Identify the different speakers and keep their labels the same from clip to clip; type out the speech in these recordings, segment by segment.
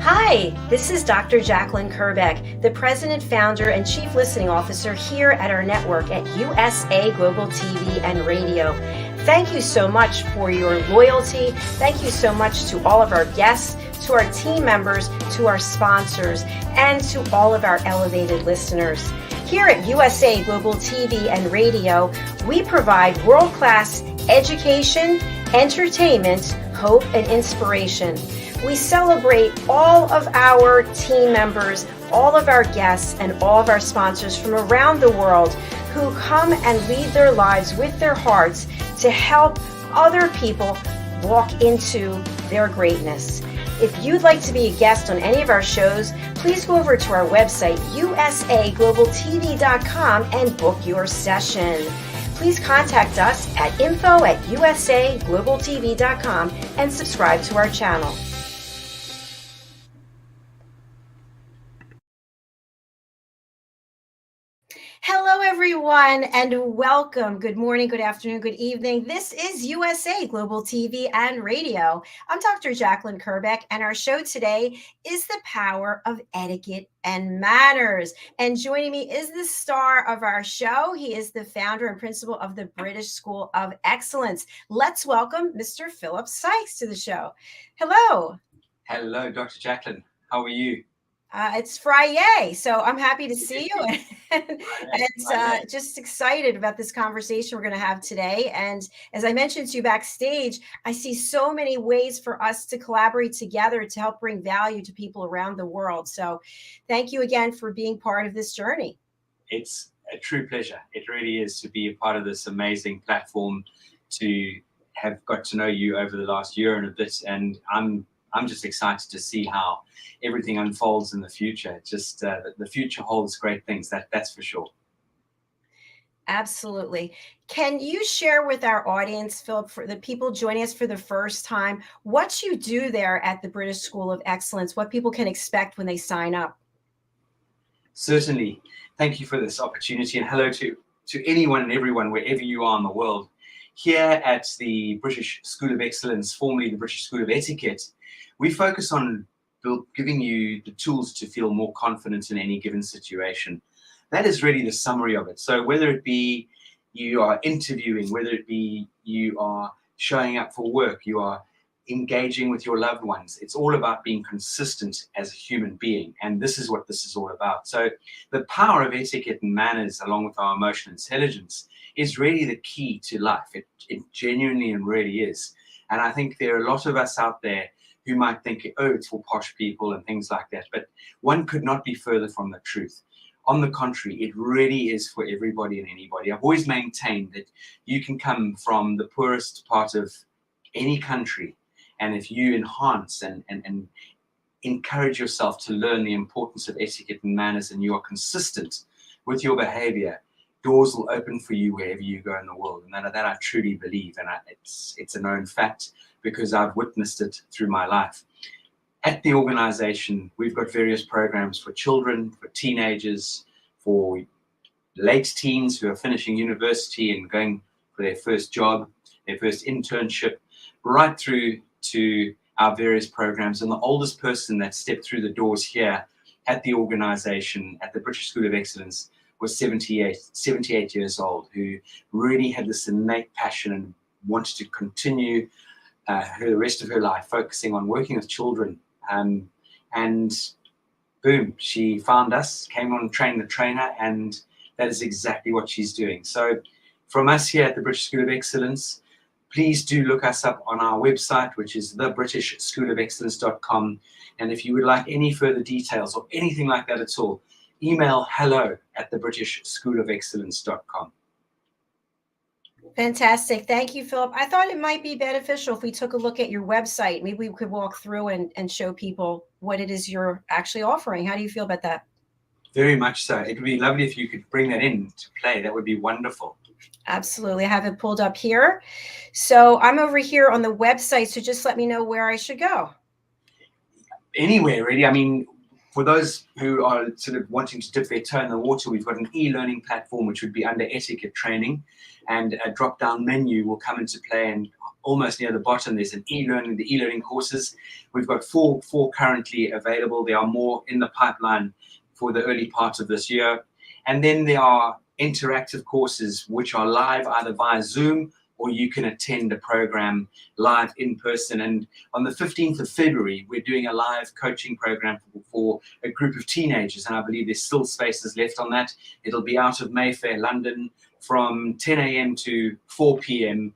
Speaker 1: Hi, this is Dr. JACALYN KERBECK, the President, Founder, and Chief Listening Officer here at our network at USA Global TV and Radio. Thank you so much for your loyalty. Thank you so much to all of our guests, to our team members, to our sponsors, and to all of our elevated listeners. Here at USA Global TV and Radio, we provide world-class education, entertainment, hope, and inspiration. We celebrate all of our team members, all of our guests, and all of our sponsors from around the world who come and lead their lives with their hearts to help other people walk into their greatness. If you'd like to be a guest on any of our shows, please go over to our website, usaglobaltv.com, and book your session. Please contact us at info@usaglobaltv.com and subscribe to our channel. Hello, everyone, and welcome. Good morning, good afternoon, good evening. This is USA Global TV and Radio. I'm Dr. JACALYN KERBECK, and our show today is the power of etiquette and manners. And joining me is the star of our show. He is the founder and principal of the British School of Excellence. Let's welcome Mr. Philip Sykes to the show. Hello.
Speaker 2: Hello, Dr. JACALYN. How are you?
Speaker 1: It's Friday, so I'm happy to see you and just excited about this conversation we're going to have today. And as I mentioned to you backstage, I see so many ways for us to collaborate together to help bring value to people around the world. So thank you again for being part of this journey.
Speaker 2: It's a true pleasure. It really is to be a part of this amazing platform, to have got to know you over the last year and a bit. And I'm just excited to see how everything unfolds in the future. Just the future holds great things, that's for sure.
Speaker 1: Absolutely. Can you share with our audience, Philip, for the people joining us for the first time, what you do there at the British School of Excellence, what people can expect when they sign up?
Speaker 2: Certainly. Thank you for this opportunity, and hello to anyone and everyone wherever you are in the world. Here at the British School of Excellence, formerly the British School of Etiquette, we focus on giving you the tools to feel more confident in any given situation. That is really the summary of it. So whether it be you are interviewing, whether it be you are showing up for work, you are engaging with your loved ones, it's all about being consistent as a human being. And this is what this is all about. So the power of etiquette and manners, along with our emotional intelligence, is really the key to life. It genuinely and really is. And I think there are a lot of us out there who might think, oh, it's for posh people and things like that. But one could not be further from the truth. On the contrary, it really is for everybody and anybody. I've always maintained that you can come from the poorest part of any country, and if you enhance and encourage yourself to learn the importance of etiquette and manners, and you are consistent with your behavior, doors will open for you wherever you go in the world. And that I truly believe, and it's a known fact because I've witnessed it through my life. At the organization, we've got various programs for children, for teenagers, for late teens who are finishing university and going for their first job, their first internship, right through to our various programs. And the oldest person that stepped through the doors here at the organization, at the British School of Excellence, was 78 years old, who really had this innate passion and wanted to continue the rest of her life focusing on working with children. And boom, she found us, came on Train the Trainer, and that is exactly what she's doing. So from us here at the British School of Excellence, please do look us up on our website, which is thebritishschoolofexcellence.com. And if you would like any further details or anything like that at all, email hello@thebritishschoolofexcellence.com.
Speaker 1: Fantastic. Thank you, Philip. I thought it might be beneficial if we took a look at your website. Maybe we could walk through and show people what it is you're actually offering. How do you feel about that?
Speaker 2: Very much so. It would be lovely if you could bring that in to play. That would be wonderful.
Speaker 1: Absolutely. I have it pulled up here. So I'm over here on the website. So just let me know where I should go.
Speaker 2: Anywhere, really. I mean, For those who are sort of wanting to dip their toe in the water, we've got an e-learning platform which would be under etiquette training, and a drop-down menu will come into play, and almost near the bottom there's an e-learning, the e-learning courses. We've got four currently available. There are more in the pipeline for the early part of this year. And then there are interactive courses which are live either via Zoom, or you can attend a program live in person. And on the 15th of February, we're doing a live coaching program for a group of teenagers, and I believe there's still spaces left on that. It'll be out of Mayfair, London, from 10 a.m. to 4 p.m.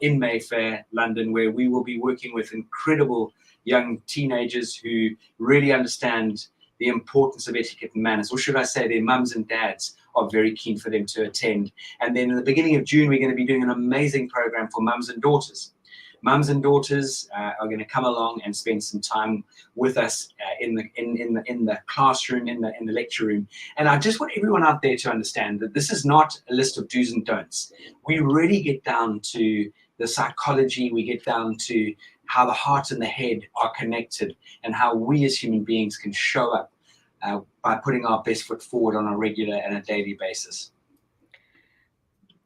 Speaker 2: In Mayfair, London, where we will be working with incredible young teenagers who really understand the importance of etiquette and manners, or should I say their mums and dads are very keen for them to attend. And then in the beginning of June, we're going to be doing an amazing program for mums and daughters. Mums and daughters are going to come along and spend some time with us in the classroom, in the lecture room. And I just want everyone out there to understand that this is not a list of do's and don'ts. We really get down to the psychology, we get down to how the heart and the head are connected, and how we as human beings can show up by putting our best foot forward on a regular and a daily basis.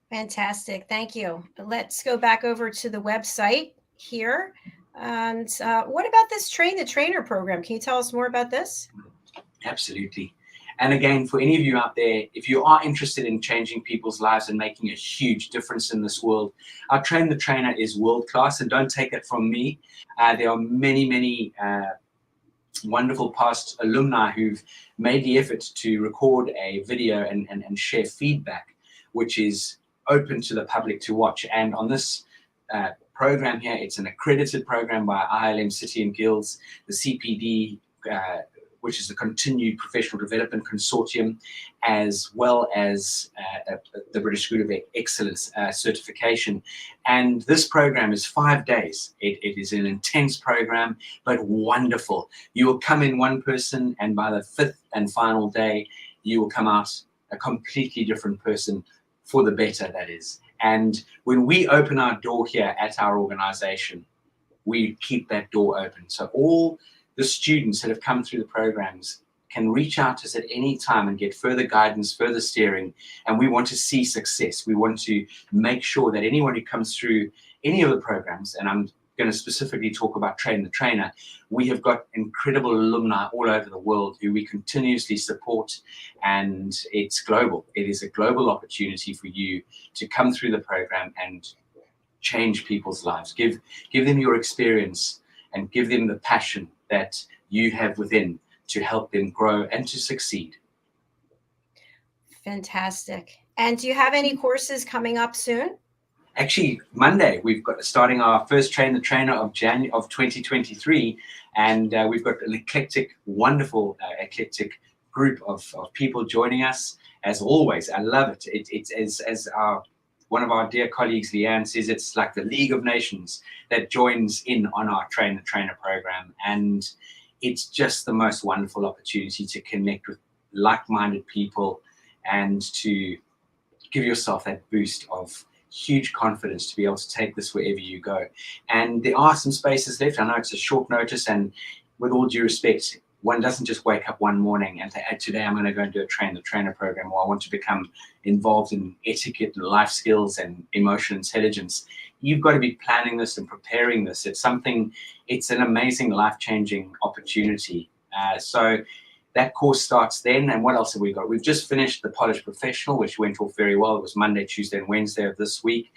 Speaker 1: Fantastic. Thank you. Let's go back over to the website here. And what about this Train the Trainer program? Can you tell us more about this?
Speaker 2: Absolutely. And again, for any of you out there, if you are interested in changing people's lives and making a huge difference in this world, our Train the Trainer is world class, and don't take it from me. There are many wonderful past alumni who've made the effort to record a video and share feedback, which is open to the public to watch. And on this program here, it's an accredited program by ILM City and Guilds, the CPD, which is the Continued Professional Development Consortium, as well as the British School of Excellence certification. And this program is 5 days. It is an intense program, but wonderful. You will come in one person, and by the 5th and final day, you will come out a completely different person, for the better, that is. And when we open our door here at our organization, we keep that door open. So all the students that have come through the programs can reach out to us at any time and get further guidance, further steering. And we want to see success. We want to make sure that anyone who comes through any of the programs, and I'm going to specifically talk about Train the Trainer, we have got incredible alumni all over the world who we continuously support, and it's global. It is a global opportunity for you to come through the program and change people's lives. Give them your experience and give them the passion that you have within to help them grow and to succeed.
Speaker 1: Fantastic. And do you have any courses coming up soon?
Speaker 2: Actually, Monday, we've got starting our first Train the Trainer of January of 2023, and we've got an eclectic, wonderful eclectic group of people joining us. As always, I love it. It's as one of our dear colleagues, Leanne, says, it's like the League of Nations that joins in on our Train the Trainer program, and it's just the most wonderful opportunity to connect with like-minded people and to give yourself that boost of huge confidence to be able to take this wherever you go. And there are some spaces left. I know it's a short notice, and with all due respect, one doesn't just wake up one morning and say, today I'm going to go and do a Train the Trainer program, or I want to become involved in etiquette and life skills and emotional intelligence. You've got to be planning this and preparing this. It's an amazing life-changing opportunity. So that course starts then. And what else have we got? We've just finished the Polished Professional, which went off very well. It was Monday, Tuesday, and Wednesday of this week.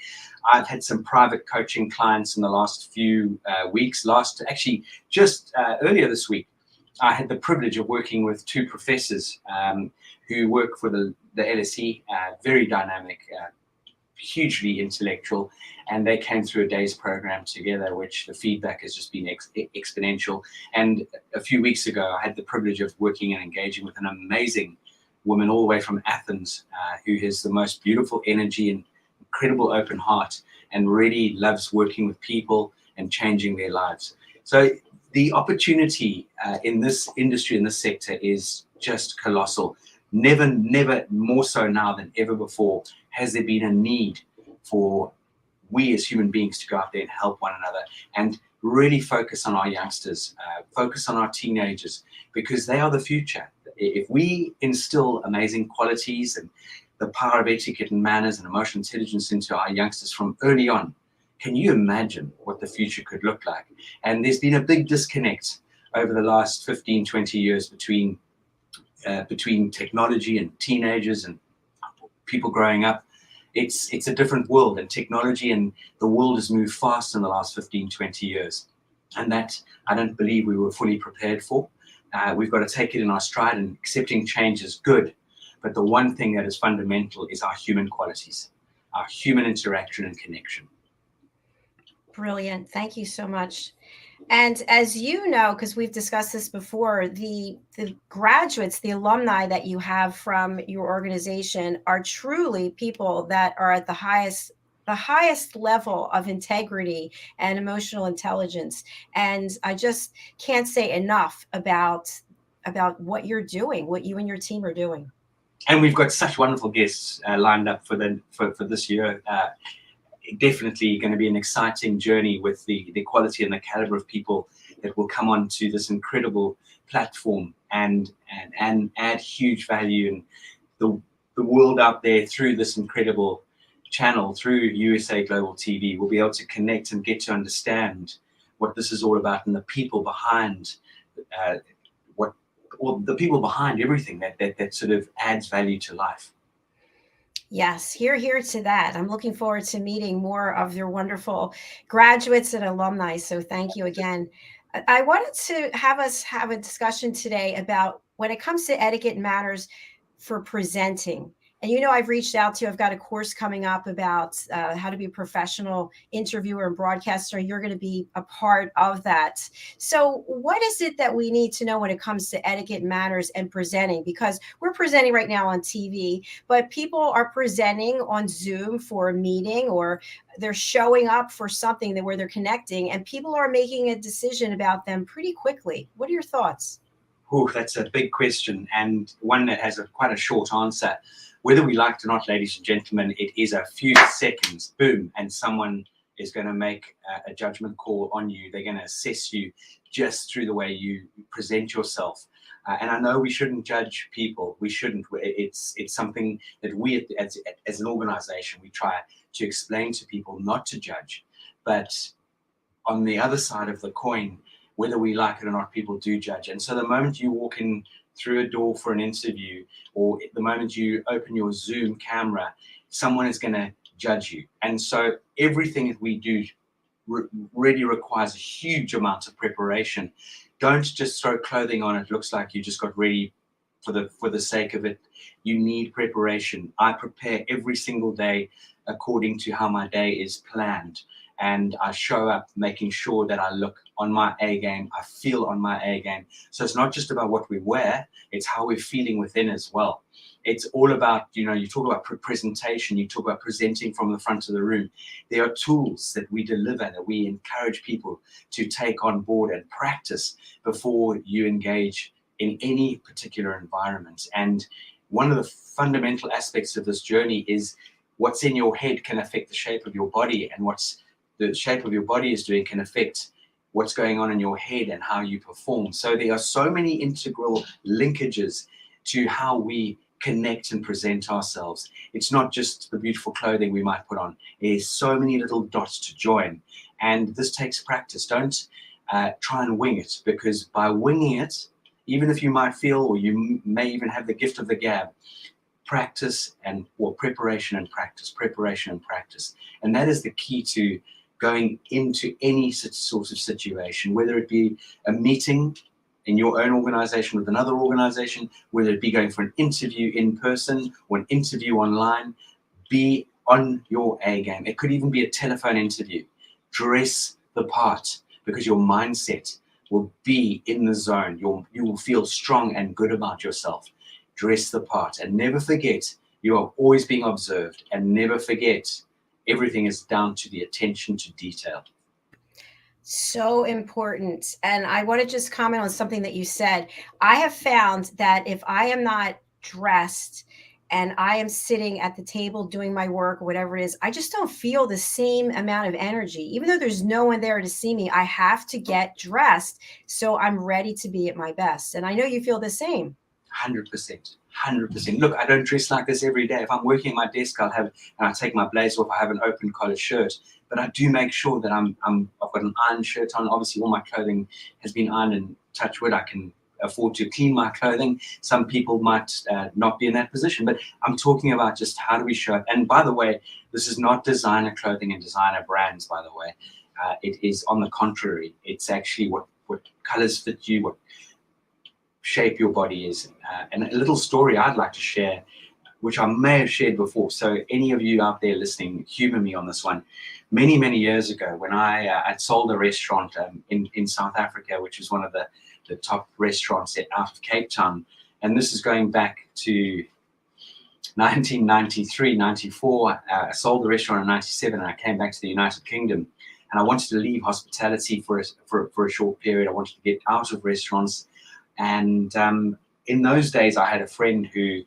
Speaker 2: I've had some private coaching clients in the last few weeks. Earlier this week, I had the privilege of working with two professors who work for the LSE, very dynamic, hugely intellectual, and they came through a day's program together, which the feedback has just been exponential. And a few weeks ago, I had the privilege of working and engaging with an amazing woman all the way from Athens, who has the most beautiful energy and incredible open heart, and really loves working with people and changing their lives. So the opportunity in this industry, in this sector, is just colossal. Never more so now than ever before has there been a need for we as human beings to go out there and help one another. And really focus on our youngsters, focus on our teenagers, because they are the future. If we instill amazing qualities and the power of etiquette and manners and emotional intelligence into our youngsters from early on, can you imagine what the future could look like? And there's been a big disconnect over the last 15, 20 years between technology and teenagers and people growing up. It's a different world, and technology and the world has moved fast in the last 15, 20 years. And that I don't believe we were fully prepared for. We've got to take it in our stride, and accepting change is good. But the one thing that is fundamental is our human qualities, our human interaction and connection.
Speaker 1: Brilliant. Thank you so much. And as you know, because we've discussed this before, the graduates, the alumni that you have from your organization are truly people that are at the highest level of integrity and emotional intelligence. And I just can't say enough about what you're doing, what you and your team are doing.
Speaker 2: And we've got such wonderful guests lined up for this year. Definitely going to be an exciting journey with the quality and the caliber of people that will come onto this incredible platform and add huge value in the world out there through this incredible channel, through USA Global TV. We'll be able to connect and get to understand what this is all about and the people behind the people behind everything that sort of adds value to life.
Speaker 1: Yes, here to that. I'm looking forward to meeting more of your wonderful graduates and alumni. So thank you again. I wanted to have us have a discussion today about when it comes to etiquette and manners for presenting. And I've reached out to you. I've got a course coming up about how to be a professional interviewer and broadcaster. You're going to be a part of that. So what is it that we need to know when it comes to etiquette and manners and presenting? Because we're presenting right now on TV, but people are presenting on Zoom for a meeting, or they're showing up for something where they're connecting, and people are making a decision about them pretty quickly. What are your thoughts?
Speaker 2: Oh, that's a big question, and one that has quite a short answer. Whether we like it or not, ladies and gentlemen, it is a few seconds, boom, and someone is going to make a judgment call on you. They're going to assess you just through the way you present yourself. And I know we shouldn't judge people. We shouldn't. It's something that we, as an organization, we try to explain to people not to judge. But on the other side of the coin, whether we like it or not, people do judge. And so the moment you walk in through a door for an interview, or the moment you open your Zoom camera, someone is going to judge you. And so everything that we do really requires a huge amount of preparation. Don't just throw clothing on. It looks like you just got ready for the sake of it. You need preparation. I prepare every single day according to how my day is planned. And I show up making sure that I look on my A game, I feel on my A game. So it's not just about what we wear, it's how we're feeling within as well. It's all about, you talk about presentation, you talk about presenting from the front of the room. There are tools that we deliver, that we encourage people to take on board and practice before you engage in any particular environment. And one of the fundamental aspects of this journey is what's in your head can affect the shape of your body, and what's the shape of your body is doing can affect what's going on in your head and how you perform. So there are so many integral linkages to how we connect and present ourselves. It's not just the beautiful clothing we might put on. There's so many little dots to join. And this takes practice. Don't try and wing it, because by winging it, even if you might feel, or you may even have the gift of the gab, practice preparation and practice. And that is the key to going into any sort of situation, whether it be a meeting in your own organization with another organization, whether it be going for an interview in person or an interview online. Be on your A game. It could even be a telephone interview. Dress the part, because your mindset will be in the zone. You will feel strong and good about yourself. Dress the part, and never forget you are always being observed, and never forget everything is down to the attention to detail.
Speaker 1: So important. And I want to just comment on something that you said. I have found that if I am not dressed and I am sitting at the table doing my work or whatever it is, I just don't feel the same amount of energy. Even though there's no one there to see me, I have to get dressed so I'm ready to be at my best. And I know you feel the same.
Speaker 2: 100%. 100%. Look, I don't dress like this every day. If I'm working at my desk, and I take my blazer off, I have an open collar shirt. But I do make sure that I've got an iron shirt on. Obviously, all my clothing has been ironed, and touch wood, I can afford to clean my clothing. Some people might not be in that position, but I'm talking about just how do we show up. And by the way, this is not designer clothing and designer brands, by the way. It is on the contrary. It's actually what colors fit you, what shape your body is. And a little story I'd like to share, which I may have shared before. So any of you out there listening, humor me on this one. Many, many years ago, when I'd sold a restaurant in South Africa, which was one of the top restaurants out of Cape Town. And this is going back to 1993, 94. I sold the restaurant in 97, and I came back to the United Kingdom. And I wanted to leave hospitality for a short period. I wanted to get out of restaurants. And in those days, I had a friend who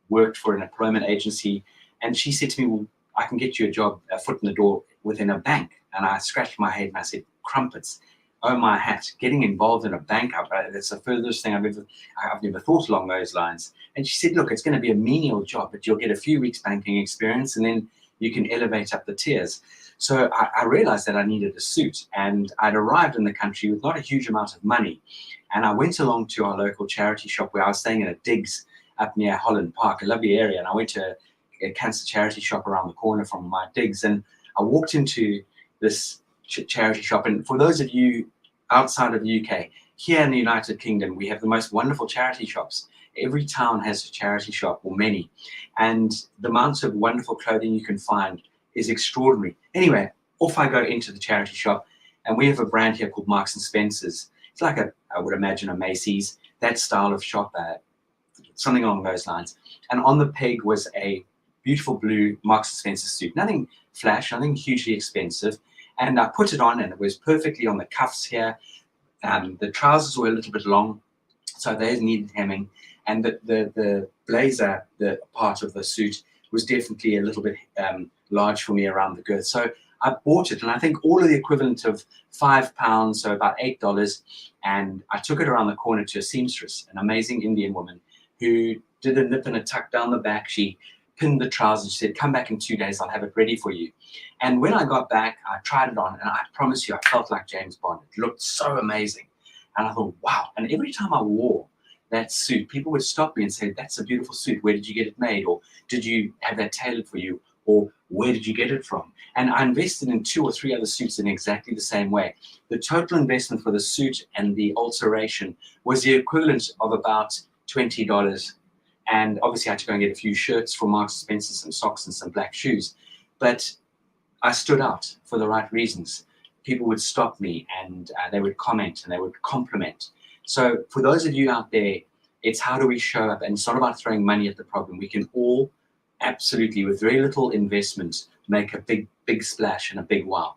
Speaker 2: worked for an employment agency, and she said to me, well, I can get you a job, a foot in the door within a bank. And I scratched my head and I said, crumpets, oh my hat, getting involved in a bank, that's the furthest thing I've never thought along those lines. And she said, look, it's going to be a menial job, but you'll get a few weeks banking experience, and then you can elevate up the tiers. So I realized that I needed a suit, and I'd arrived in the country with not a huge amount of money. And I went along to our local charity shop where I was staying in a digs up near Holland Park, a lovely area. And I went to a cancer charity shop around the corner from my digs. And I walked into this charity shop. And for those of you outside of the UK, here in the United Kingdom, we have the most wonderful charity shops. Every town has a charity shop, or many. And the amount of wonderful clothing you can find is extraordinary. Anyway, off I go into the charity shop. And we have a brand here called Marks and Spencer's. It's like I would imagine a Macy's, that style of shop, something along those lines. And on the peg was a beautiful blue Marks and Spencer suit. Nothing flash, nothing hugely expensive. And I put it on, and it was perfectly on the cuffs here. The trousers were a little bit long, so they needed hemming. And the blazer, the part of the suit, was definitely a little bit large for me around the girth. So I bought it, and I think all of the equivalent of £5, so about $8. And I took it around the corner to a seamstress, an amazing Indian woman who did a nip and a tuck down the back. She pinned the trousers. She said, come back in 2 days, I'll have it ready for you. And when I got back, I tried it on, and I promise you, I felt like James Bond. It looked so amazing. And I thought, wow. And every time I wore that suit, people would stop me and say, that's a beautiful suit. Where did you get it made? Or did you have that tailored for you? Or where did you get it from? And I invested in 2 or 3 other suits in exactly the same way. The total investment for the suit and the alteration was the equivalent of about $20. And obviously I had to go and get a few shirts from Marks and Spencer, some socks and some black shoes. But I stood out for the right reasons. People would stop me, and they would comment and they would compliment. So for those of you out there, it's how do we show up? And it's not about throwing money at the problem. We can all absolutely, with very little investment, make a big splash and a big wow.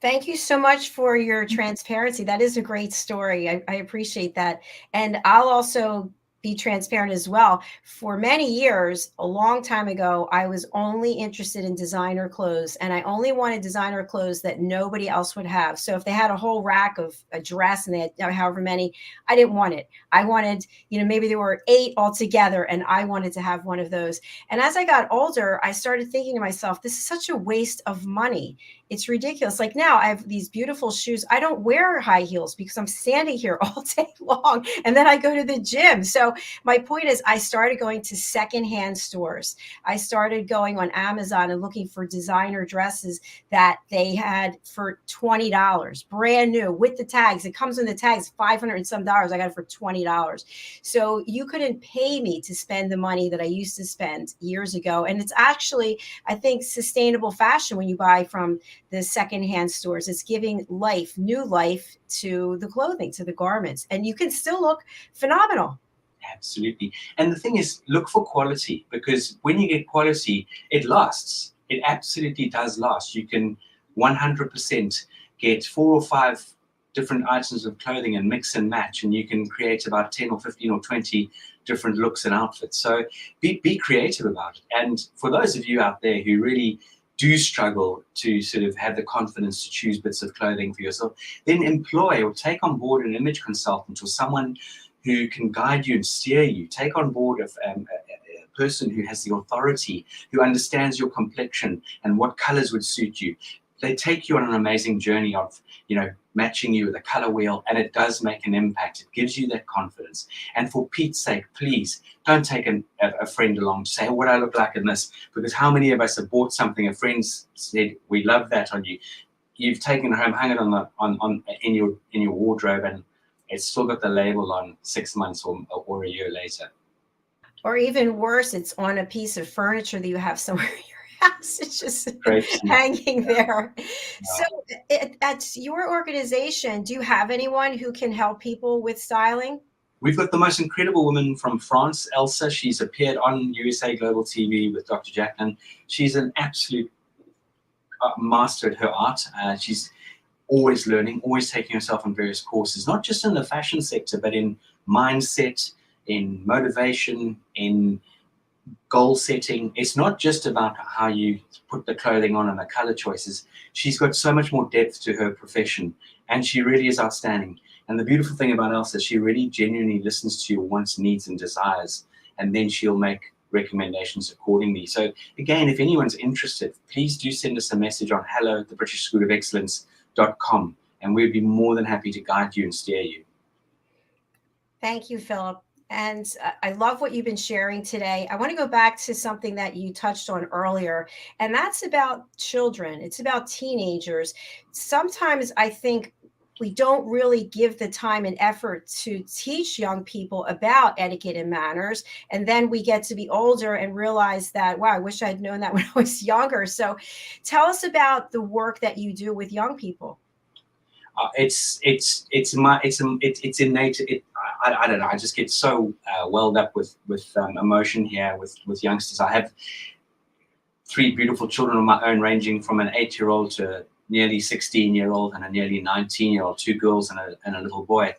Speaker 1: Thank you so much for your transparency. That is a great story. I appreciate that. And I'll also be transparent as well. For many years, a long time ago, I was only interested in designer clothes, and I only wanted designer clothes that nobody else would have. So if they had a whole rack of a dress and they had however many, I didn't want it. I wanted, maybe there were 8 altogether, and I wanted to have one of those. And as I got older, I started thinking to myself, this is such a waste of money. It's ridiculous. Like now I have these beautiful shoes. I don't wear high heels because I'm standing here all day long, and then I go to the gym. So my point is, I started going to secondhand stores. I started going on Amazon and looking for designer dresses that they had for $20, brand new with the tags. It comes with the tags, $500 and some dollars. I got it for $20. So you couldn't pay me to spend the money that I used to spend years ago. And it's actually, I think, sustainable fashion when you buy from the secondhand stores. It's giving life, new life to the clothing, to the garments, and you can still look phenomenal.
Speaker 2: Absolutely. And the thing is, look for quality, because when you get quality, it lasts. It absolutely does last. You can 100% get 4 or 5 different items of clothing and mix and match, and you can create about 10 or 15 or 20 different looks and outfits. So be creative about it. And for those of you out there who really do struggle to sort of have the confidence to choose bits of clothing for yourself, then employ or take on board an image consultant or someone who can guide you and steer you. Take on board a person who has the authority, who understands your complexion and what colors would suit you. They take you on an amazing journey of, matching you with a color wheel, and it does make an impact. It gives you that confidence. And for Pete's sake, please don't take a friend along to say, what I look like in this, because how many of us have bought something, a friend said, we love that on you. You've taken it home, hung it in your wardrobe, and it's still got the label on 6 months or a year later.
Speaker 1: Or even worse, it's on a piece of furniture that you have somewhere in your house. It's just hanging there. Yeah. So at your organization, do you have anyone who can help people with styling?
Speaker 2: We've got the most incredible woman from France, Elsa. She's appeared on USA Global TV with Dr. JACALYN. She's an absolute master at her art. She's always learning, always taking herself on various courses, not just in the fashion sector, but in mindset, in motivation, in goal setting. It's not just about how you put the clothing on and the color choices. She's got so much more depth to her profession, and she really is outstanding. And the beautiful thing about Elsa, she really genuinely listens to your wants, needs, and desires, and then she'll make recommendations accordingly. So again, if anyone's interested, please do send us a message on hello@thebritishschoolofexcellence.com, and we'd be more than happy to guide you and steer you.
Speaker 1: Thank you, Philip. And I love what you've been sharing today. I want to go back to something that you touched on earlier, and that's about children. It's about teenagers. Sometimes I think we don't really give the time and effort to teach young people about etiquette and manners. And then we get to be older and realize that, wow, I wish I'd known that when I was younger. So tell us about the work that you do with young people.
Speaker 2: It's innate. I don't know. I just get so welled up with emotion here with youngsters. I have 3 beautiful children of my own, ranging from an 8-year-old to nearly 16-year-old and a nearly 19-year-old, 2 girls and a little boy.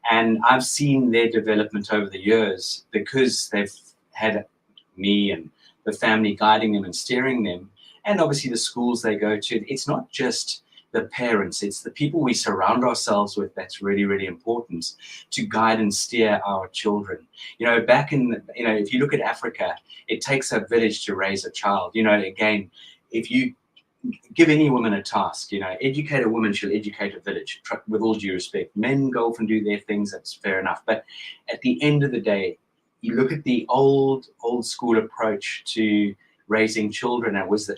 Speaker 2: And I've seen their development over the years because they've had me and the family guiding them and steering them, and obviously the schools they go to. It's not just the parents, it's the people we surround ourselves with that's really, really important to guide and steer our children. Back in, if you look at Africa, it takes a village to raise a child. Again, if you give any woman a task, educate a woman, she'll educate a village, with all due respect. Men go off and do their things, that's fair enough. But at the end of the day, you look at the old school approach to raising children, it was a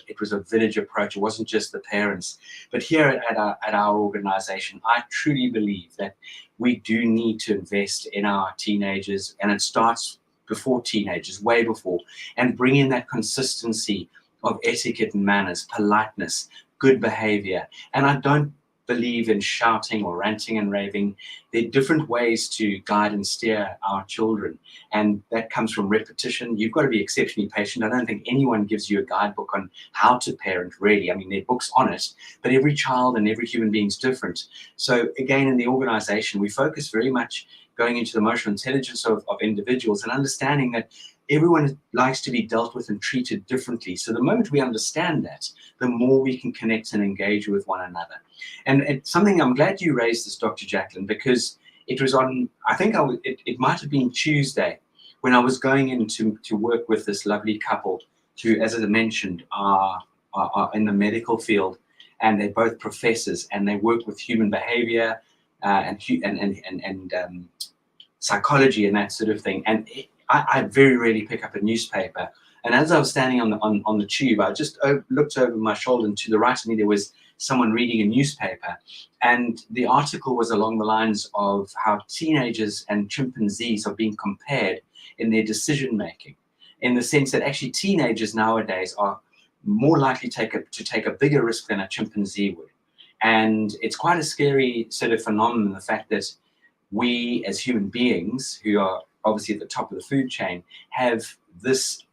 Speaker 2: village approach. It wasn't just the parents. But here at our organization, I truly believe that we do need to invest in our teenagers, and it starts before teenagers, way before, and bring in that consistency of etiquette and manners, politeness, good behavior. And I don't believe in shouting or ranting and raving. There are different ways to guide and steer our children, and that comes from repetition. You've got to be exceptionally patient. I don't think anyone gives you a guidebook on how to parent, really. I mean, there are books on it, but every child and every human being is different. So again, in the organization, we focus very much going into the emotional intelligence of individuals and understanding that everyone likes to be dealt with and treated differently. So the moment we understand that, the more we can connect and engage with one another. And it's something, I'm glad you raised this, Dr. JACALYN, because it was on, I think it might have been Tuesday, when I was going in to work with this lovely couple who, as I mentioned, are in the medical field, and they're both professors, and they work with human behavior and psychology and that sort of thing. And I very rarely pick up a newspaper. And as I was standing on the tube, I just looked over my shoulder, and to the right of me there was someone reading a newspaper. And the article was along the lines of how teenagers and chimpanzees are being compared in their decision making, in the sense that actually teenagers nowadays are more likely to take a bigger risk than a chimpanzee would. And it's quite a scary sort of phenomenon, the fact that we as human beings, who are obviously at the top of the food chain, have this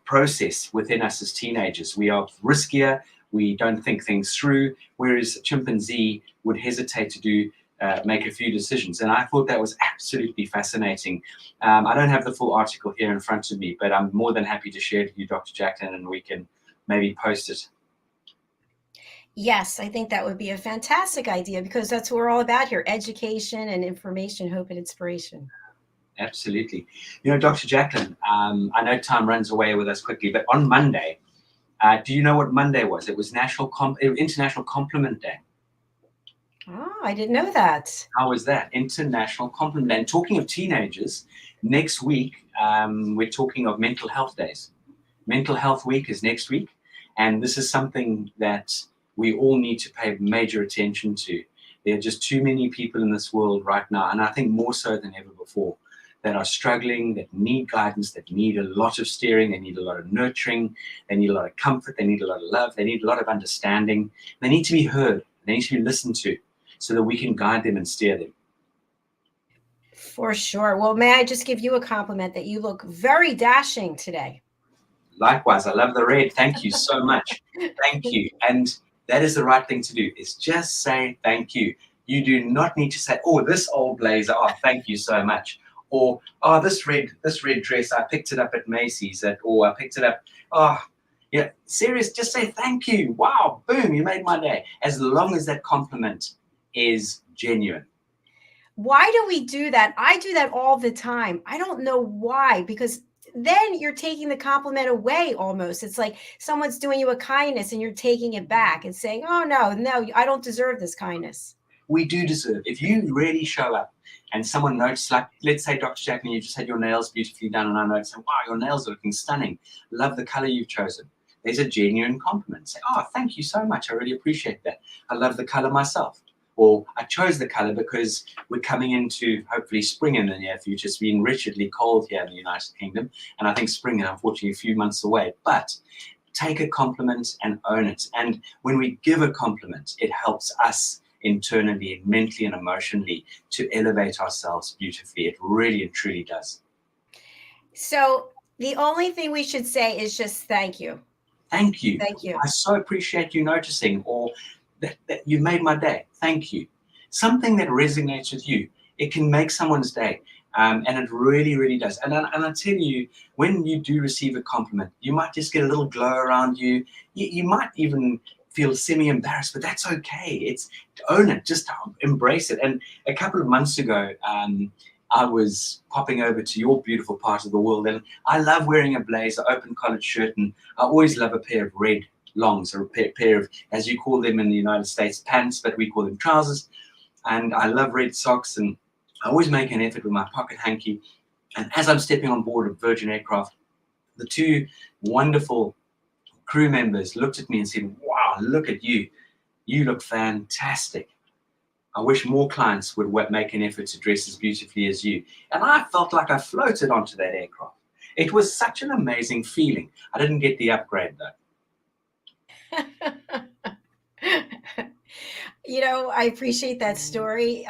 Speaker 2: process within us as teenagers. We are riskier, we don't think things through, whereas a chimpanzee would hesitate to make a few decisions. And I thought that was absolutely fascinating. I don't have the full article here in front of me, but I'm more than happy to share it with you, Dr. JACALYN, and we can maybe post it.
Speaker 1: Yes, I think that would be a fantastic idea, because that's what we're all about here: education and information, hope and inspiration.
Speaker 2: Absolutely. You know, Dr. JACALYN, I know time runs away with us quickly, but on Monday, do you know what Monday was? It was International Compliment Day.
Speaker 1: Oh, I didn't know that.
Speaker 2: How was that? International Compliment Day. And talking of teenagers, next week, we're talking of mental health days. Mental Health Week is next week. And this is something that we all need to pay major attention to. There are just too many people in this world right now, and I think more so than ever before, that are struggling, that need guidance, that need a lot of steering, they need a lot of nurturing, they need a lot of comfort, they need a lot of love, they need a lot of understanding. They need to be heard, they need to be listened to, so that we can guide them and steer them.
Speaker 1: For sure. Well, may I just give you a compliment that you look very dashing today?
Speaker 2: Likewise, I love the red. Thank you so much. Thank you. And that is the right thing to do, is just say thank you. You do not need to say, oh, this old blazer, oh, thank you so much. Or, oh, this red dress, I picked it up at Macy's, or I picked it up, oh, yeah, serious, just say thank you. Wow, boom, you made my day. As long as that compliment is genuine.
Speaker 1: Why do we do that? I do that all the time. I don't know why, because then you're taking the compliment away almost. It's like someone's doing you a kindness and you're taking it back and saying, oh, no, I don't deserve this kindness.
Speaker 2: We do deserve. If you really show up and someone notes, like, let's say, Dr. JACALYN, you just had your nails beautifully done, and I notice, wow, your nails are looking stunning. Love the color you've chosen. There's a genuine compliment. Say, oh, thank you so much. I really appreciate that. I love the color myself. Or I chose the color because we're coming into, hopefully, spring in the near future. It's been wretchedly cold here in the United Kingdom, and I think spring is unfortunately a few months away. But take a compliment and own it. And when we give a compliment, it helps us internally, mentally, and emotionally to elevate ourselves beautifully. It really and truly does.
Speaker 1: So the only thing we should say is just thank you.
Speaker 2: Thank you.
Speaker 1: Thank you.
Speaker 2: I so appreciate you noticing, or that you made my day. Thank you. Something that resonates with you. It can make someone's day. And it really, really does. And I tell you, when you do receive a compliment, you might just get a little glow around you. You might even feel semi-embarrassed, but that's okay. It's own it, just embrace it. And a couple of months ago, I was popping over to your beautiful part of the world, and I love wearing a blazer, open collared shirt, and I always love a pair of red longs, or a pair of, as you call them in the United States, pants, but we call them trousers. And I love red socks, and I always make an effort with my pocket hanky. And as I'm stepping on board a Virgin aircraft, the two wonderful crew members looked at me and said, wow, look at you. You look fantastic. I wish more clients would make an effort to dress as beautifully as you. And I felt like I floated onto that aircraft. It was such an amazing feeling. I didn't get the upgrade, though.
Speaker 1: I appreciate that story.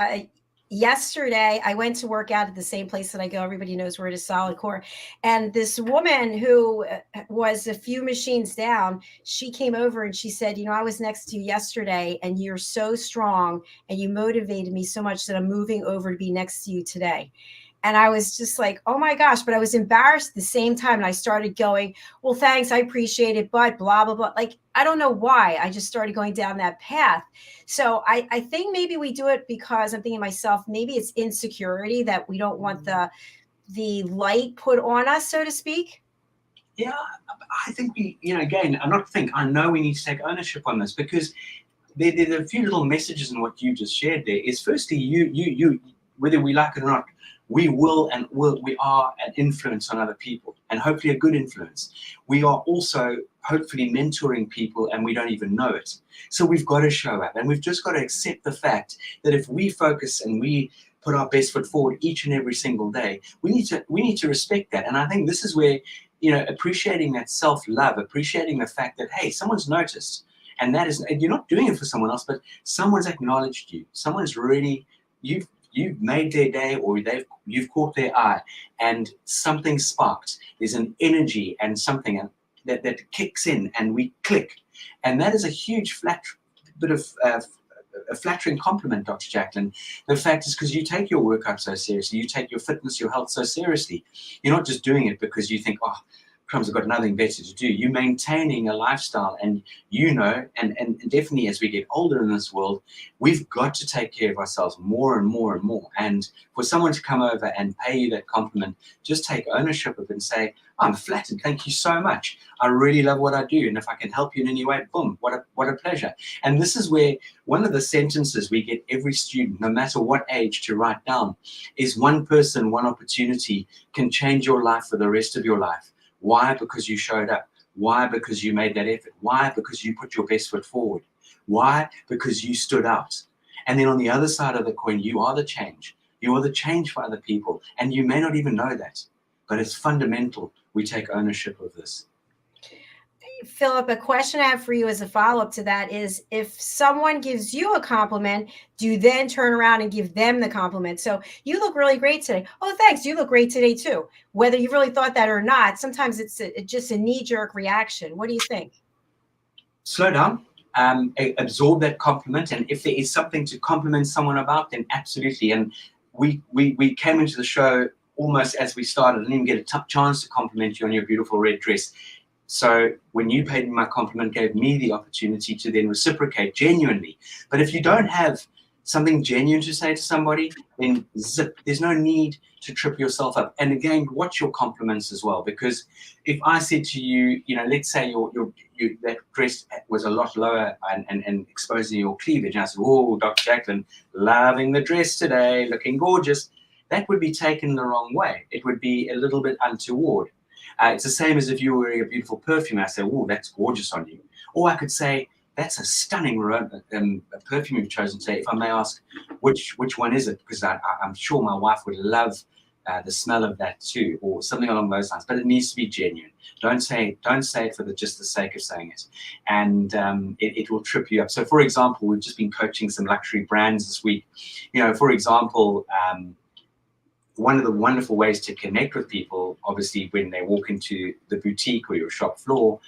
Speaker 1: Yesterday, I went to work out at the same place that I go. Everybody knows where it is, Solid Core. And this woman who was a few machines down, she came over and she said, I was next to you yesterday and you're so strong and you motivated me so much that I'm moving over to be next to you today. And I was just like, oh my gosh, but I was embarrassed at the same time. And I started going, well, thanks, I appreciate it, but blah, blah, blah. Like, I don't know why. I just started going down that path. So I think maybe we do it because I'm thinking to myself, maybe it's insecurity that we don't want the light put on us, so to speak.
Speaker 2: Yeah, I think I know we need to take ownership on this, because there are a few little messages in what you just shared there. Is firstly, you, whether we like it or not, we are an influence on other people, and hopefully a good influence. We are also hopefully mentoring people, and we don't even know it. So we've got to show up, and we've just got to accept the fact that if we focus and we put our best foot forward each and every single day, we need to respect that. And I think this is where, appreciating that self-love, appreciating the fact that, hey, someone's noticed, and that is, you're not doing it for someone else, but someone's acknowledged you. Someone's really, you've made their day, or you've caught their eye, and something sparked. There's an energy and something that kicks in, and we click. And that is a huge bit of a flattering compliment, Dr. JACALYN. The fact is because you take your workout so seriously, you take your fitness, your health so seriously. You're not just doing it because you think, oh, crumbs, I've got nothing better to do. You're maintaining a lifestyle, and and definitely as we get older in this world, we've got to take care of ourselves more and more and more. And for someone to come over and pay you that compliment, just take ownership of it and say, I'm flattered, thank you so much. I really love what I do, and if I can help you in any way, boom, what a pleasure. And this is where one of the sentences we get every student, no matter what age, to write down is, one person, one opportunity can change your life for the rest of your life. Why? Because you showed up. Why? Because you made that effort. Why? Because you put your best foot forward. Why? Because you stood out. And then on the other side of the coin, you are the change. You are the change for other people. And you may not even know that, but it's fundamental we take ownership of this.
Speaker 1: Philip, a question I have for you as a follow-up to that is, if someone gives you a compliment, do you then turn around and give them the compliment? So, you look really great today. Oh, thanks. You look great today too. Whether you really thought that or not, sometimes it's just a knee-jerk reaction. What do you think?
Speaker 2: Slow down, absorb that compliment. And if there is something to compliment someone about, then absolutely. And we came into the show almost as we started. I didn't even get a chance to compliment you on your beautiful red dress. So when you paid me my compliment, gave me the opportunity to then reciprocate genuinely. But if you don't have something genuine to say to somebody, then zip. There's no need to trip yourself up. And again, watch your compliments as well. Because if I said to you, let's say that dress was a lot lower and exposing your cleavage, and I said, oh, Dr. JACALYN, loving the dress today, looking gorgeous, that would be taken the wrong way. It would be a little bit untoward. It's the same as if you were wearing a beautiful perfume. I say, oh, that's gorgeous on you. Or I could say, that's a stunning perfume you've chosen today. If I may ask, which one is it? Because I'm sure my wife would love the smell of that too, or something along those lines. But it needs to be genuine. Don't say it for just the sake of saying it. And it will trip you up. So, for example, we've just been coaching some luxury brands this week. For example, one of the wonderful ways to connect with people, obviously, when they walk into the boutique or your shop floor,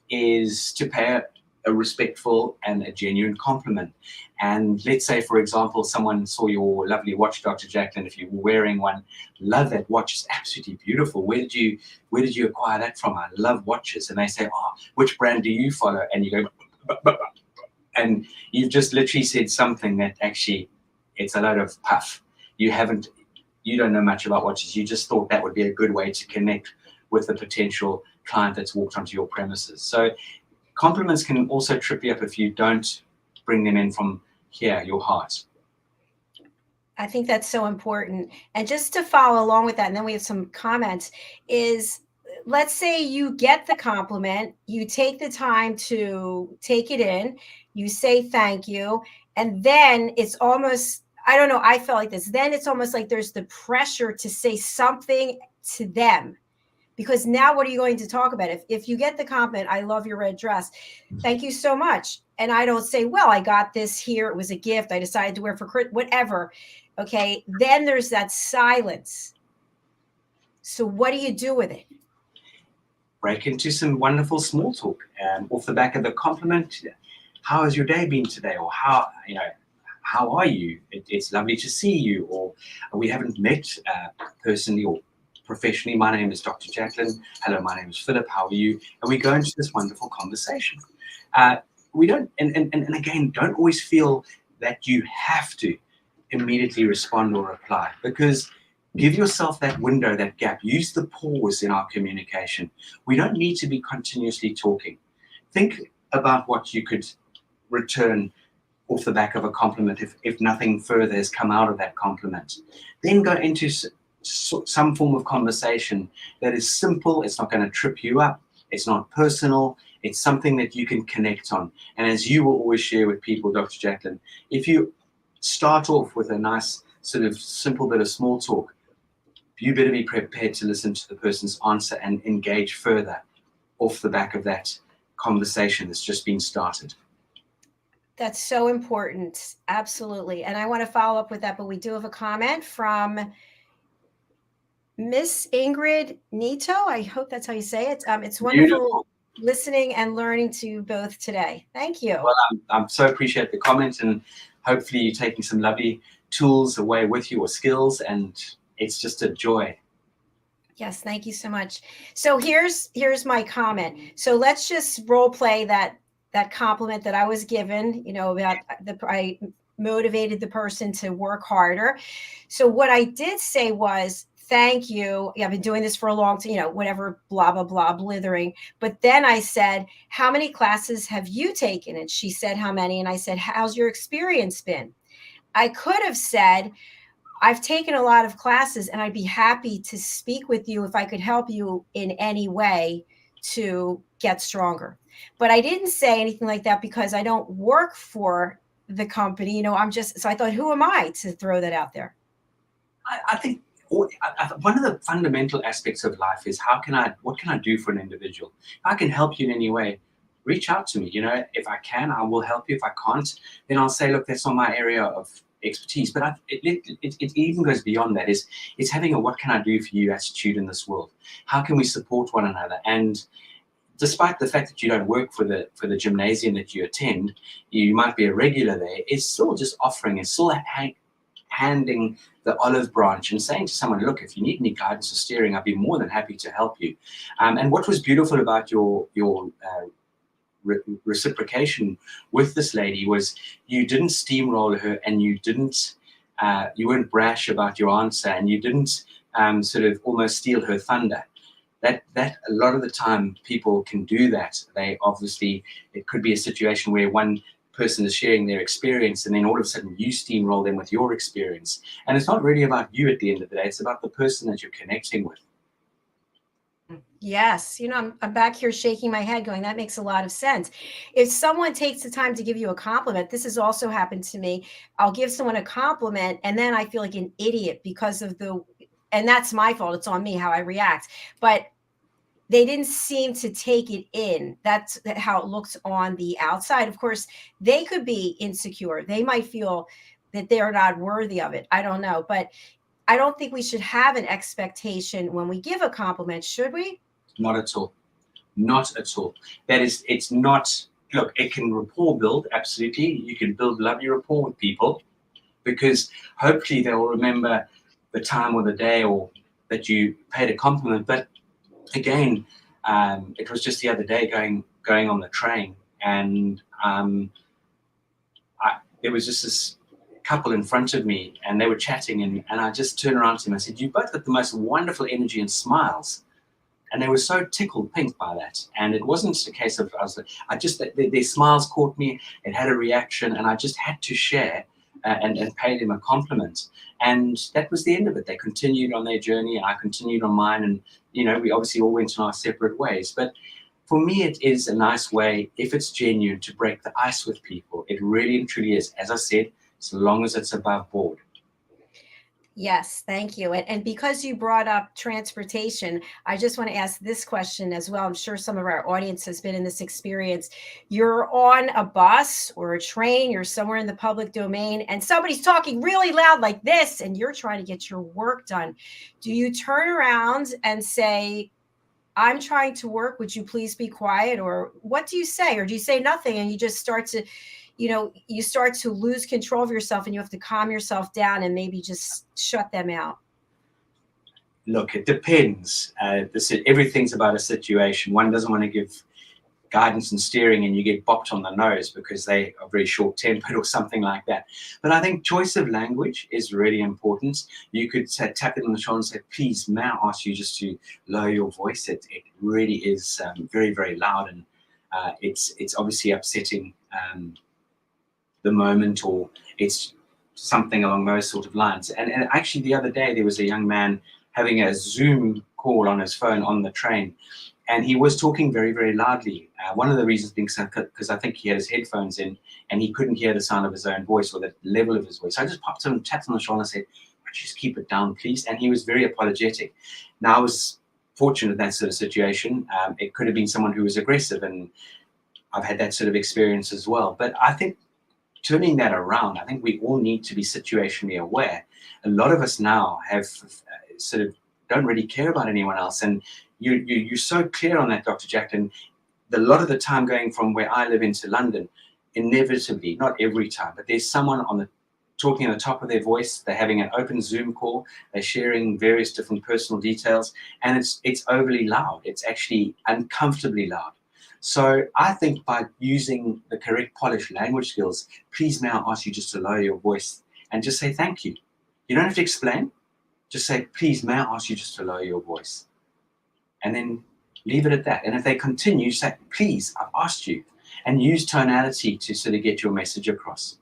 Speaker 2: is to pay a respectful and a genuine compliment. And let's say, for example, someone saw your lovely watch, Dr. JACALYN. If you were wearing one, love that watch, it's absolutely beautiful. Where did you acquire that from? I love watches. And they say, oh, which brand do you follow? And you go, and you've just literally said something that actually, it's a load of puff. You don't know much about watches. You just thought that would be a good way to connect with a potential client that's walked onto your premises. So compliments can also trip you up if you don't bring them in from here, your heart.
Speaker 1: I think that's so important. And just to follow along with that, and then we have some comments, is, let's say you get the compliment, you take the time to take it in, you say thank you, and then it's almost, I don't know, I felt like this. Then it's almost like there's the pressure to say something to them, because now what are you going to talk about? If you get the compliment, I love your red dress, thank you so much. And I don't say, well, I got this here, it was a gift, I decided to wear for whatever. Okay, then there's that silence. So what do you do with it?
Speaker 2: Break into some wonderful small talk off the back of the compliment. How has your day been today? Or how are you? It's lovely to see you. Or we haven't met personally or professionally. My name is Dr. JACALYN. Hello, my name is Philip. How are you? And we go into this wonderful conversation. We don't, and again, don't always feel that you have to immediately respond or reply, because give yourself that window, that gap. Use the pause in our communication. We don't need to be continuously talking. Think about what you could return off the back of a compliment if nothing further has come out of that compliment. Then go into some form of conversation that is simple. It's not going to trip you up. It's not personal. It's something that you can connect on. And as you will always share with people, Dr. JACALYN, if you start off with a nice sort of simple bit of small talk, you better be prepared to listen to the person's answer and engage further off the back of that conversation that's just been started.
Speaker 1: That's so important. Absolutely. And I want to follow up with that, but we do have a comment from Miss Ingrid Nito. I hope that's how you say it. It's wonderful.
Speaker 2: Beautiful.
Speaker 1: listening and learning to you both today. Thank you.
Speaker 2: Well, I'm so appreciate the comment, and hopefully you're taking some lovely tools away with you or skills, and it's just a joy.
Speaker 1: Yes, thank you so much. So here's my comment. So let's just role play that compliment that I was given, about I motivated the person to work harder. So what I did say was, thank you. Yeah, I've been doing this for a long time, whatever, blah, blah, blah, blithering. But then I said, how many classes have you taken? And she said, how many? And I said, how's your experience been? I could have said, I've taken a lot of classes and I'd be happy to speak with you if I could help you in any way to get stronger. But I didn't say anything like that because I don't work for the company. So I thought, who am I to throw that out there?
Speaker 2: I think one of the fundamental aspects of life is what can I do for an individual? If I can help you in any way, reach out to me. If I can, I will help you. If I can't, then I'll say, look, that's not my area of expertise. But it even goes beyond that. It's having a what can I do for you attitude in this world. How can we support one another? And despite the fact that you don't work for the gymnasium that you attend, you might be a regular there, it's still just offering, it's still handing the olive branch and saying to someone, look, if you need any guidance or steering, I'd be more than happy to help you. And what was beautiful about your reciprocation with this lady was you didn't steamroll her, and you weren't brash about your answer, and you didn't sort of almost steal her thunder. That a lot of the time people can do that. It could be a situation where one person is sharing their experience, and then all of a sudden you steamroll them with your experience. And it's not really about you at the end of the day, it's about the person that you're connecting with.
Speaker 1: Yes. I'm back here shaking my head going, that makes a lot of sense. If someone takes the time to give you a compliment, this has also happened to me. I'll give someone a compliment and then I feel like an idiot because of and that's my fault. It's on me how I react. But they didn't seem to take it in. That's how it looks on the outside. Of course, they could be insecure. They might feel that they're not worthy of it. I don't know. But I don't think we should have an expectation when we give a compliment, should we?
Speaker 2: Not at all. Not at all. It's not, look, it can rapport build, absolutely. You can build lovely rapport with people because hopefully they'll remember the time or the day or that you paid a compliment. But again, it was just the other day going on the train, and there was just this couple in front of me, and they were chatting, and I just turned around to them and I said, you both got the most wonderful energy and smiles. And they were so tickled pink by that. And it wasn't a case of, their smiles caught me, it had a reaction, and I just had to share and pay them a compliment. And that was the end of it. They continued on their journey, and I continued on mine. And, we obviously all went in our separate ways. But for me, it is a nice way, if it's genuine, to break the ice with people. It really and truly is. As I said, so long as it's above board.
Speaker 1: Yes, thank you. And because you brought up transportation, I just want to ask this question as well. I'm sure some of our audience has been in this experience. You're on a bus or a train, you're somewhere in the public domain, and somebody's talking really loud like this, and you're trying to get your work done. Do you turn around and say, I'm trying to work, would you please be quiet? Or what do you say? Or do you say nothing and you just start to you start to lose control of yourself and you have to calm yourself down and maybe just shut them out?
Speaker 2: Look, it depends. Everything's about a situation. One doesn't want to give guidance and steering and you get bopped on the nose because they are very short-tempered or something like that. But I think choice of language is really important. You could say, tap it on the shoulder and say, please, may I ask you just to lower your voice? It really is very, very loud, and it's obviously upsetting the moment, or it's something along those sort of lines. And actually the other day there was a young man having a Zoom call on his phone on the train, and he was talking very, very loudly. One of the reasons being because I think he had his headphones in and he couldn't hear the sound of his own voice or the level of his voice. So I just popped him, tapped on the shoulder and said, would you just keep it down, please? And he was very apologetic. Now, I was fortunate in that sort of situation. It could have been someone who was aggressive, and I've had that sort of experience as well. But I think turning that around, I think we all need to be situationally aware. A lot of us now have sort of don't really care about anyone else. And you're so clear on that, Dr. JACALYN. the lot of the time going from where I live into London, inevitably, not every time, but there's someone talking at the top of their voice. They're having an open Zoom call. They're sharing various different personal details, and it's overly loud. It's actually uncomfortably loud. So I think by using the correct polished language skills, please may I ask you just to lower your voice and just say thank you. You don't have to explain. Just say, please may I ask you just to lower your voice. And then leave it at that. And if they continue, say, please, I've asked you. And use tonality to sort of get your message across.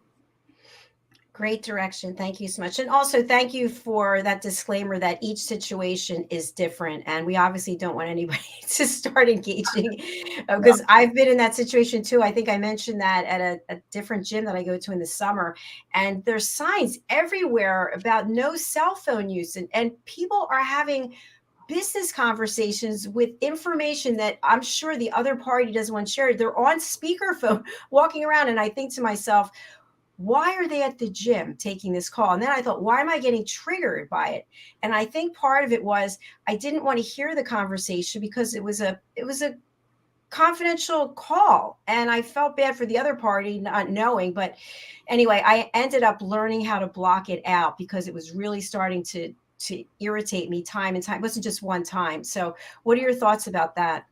Speaker 1: Great direction. Thank you so much. And also thank you for that disclaimer that each situation is different. And we obviously don't want anybody to start engaging because I've been in that situation too. I think I mentioned that at a different gym that I go to in the summer. And there's signs everywhere about no cell phone use. And people are having business conversations with information that I'm sure the other party doesn't want shared. They're on speakerphone walking around. And I think to myself, why are they at the gym taking this call? And then I thought, why am I getting triggered by it? And I think part of it was I didn't want to hear the conversation because it was a confidential call. And I felt bad for the other party not knowing. But anyway, I ended up learning how to block it out because it was really starting to irritate me time and time. It wasn't just one time. So what are your thoughts about that?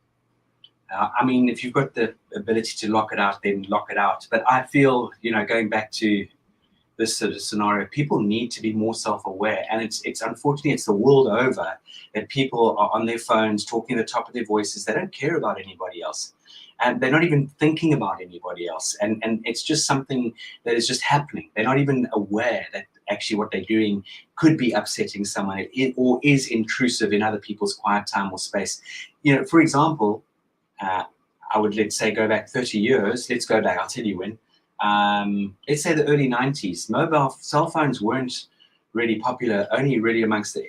Speaker 2: I mean, if you've got the ability to lock it out, then lock it out. But I feel, going back to this sort of scenario, people need to be more self-aware. And it's unfortunately, it's the world over that people are on their phones talking at the top of their voices. They don't care about anybody else. And they're not even thinking about anybody else. And it's just something that is just happening. They're not even aware that actually what they're doing could be upsetting someone or is intrusive in other people's quiet time or space. For example, I would, let's say, go back 30 years. Let's go back, I'll tell you when. Let's say the early 90s. Mobile cell phones weren't really popular, only really amongst the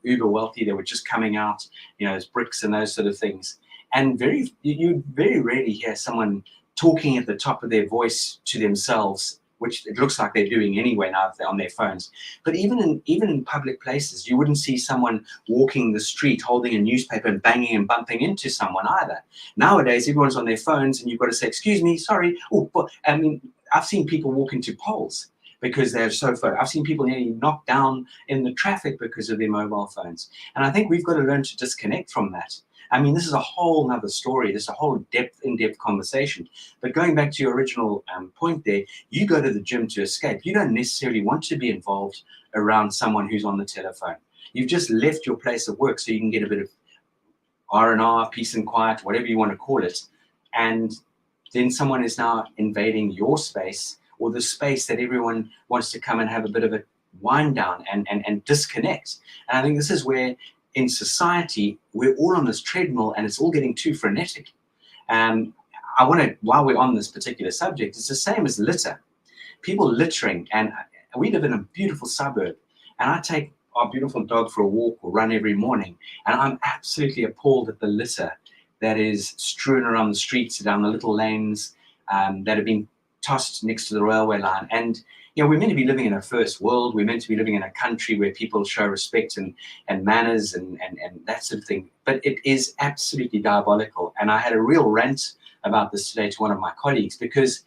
Speaker 2: uber wealthy. They were just coming out, as bricks and those sort of things. And you very rarely hear someone talking at the top of their voice to themselves, which it looks like they're doing anyway now if they're on their phones. But even in public places, you wouldn't see someone walking the street holding a newspaper and banging and bumping into someone either. Nowadays, everyone's on their phones and you've got to say, excuse me, sorry. Oh, but I mean, I've seen people walk into poles because they're so focused. I've seen people nearly knocked down in the traffic because of their mobile phones. And I think we've got to learn to disconnect from that. I mean, this is a whole nother story. This is a whole in-depth conversation. But going back to your original point there, you go to the gym to escape. You don't necessarily want to be involved around someone who's on the telephone. You've just left your place of work so you can get a bit of R&R, peace and quiet, whatever you want to call it. And then someone is now invading your space or the space that everyone wants to come and have a bit of a wind down and disconnect. And I think this is where in society, we're all on this treadmill and it's all getting too frenetic. I want to, while we're on this particular subject, it's the same as litter. People littering, and we live in a beautiful suburb, and I take our beautiful dog for a walk or run every morning, and I'm absolutely appalled at the litter that is strewn around the streets, down the little lanes that have been tossed next to the railway line. And we're meant to be living in a first world. We're meant to be living in a country where people show respect and manners and that sort of thing. But it is absolutely diabolical. And I had a real rant about this today to one of my colleagues because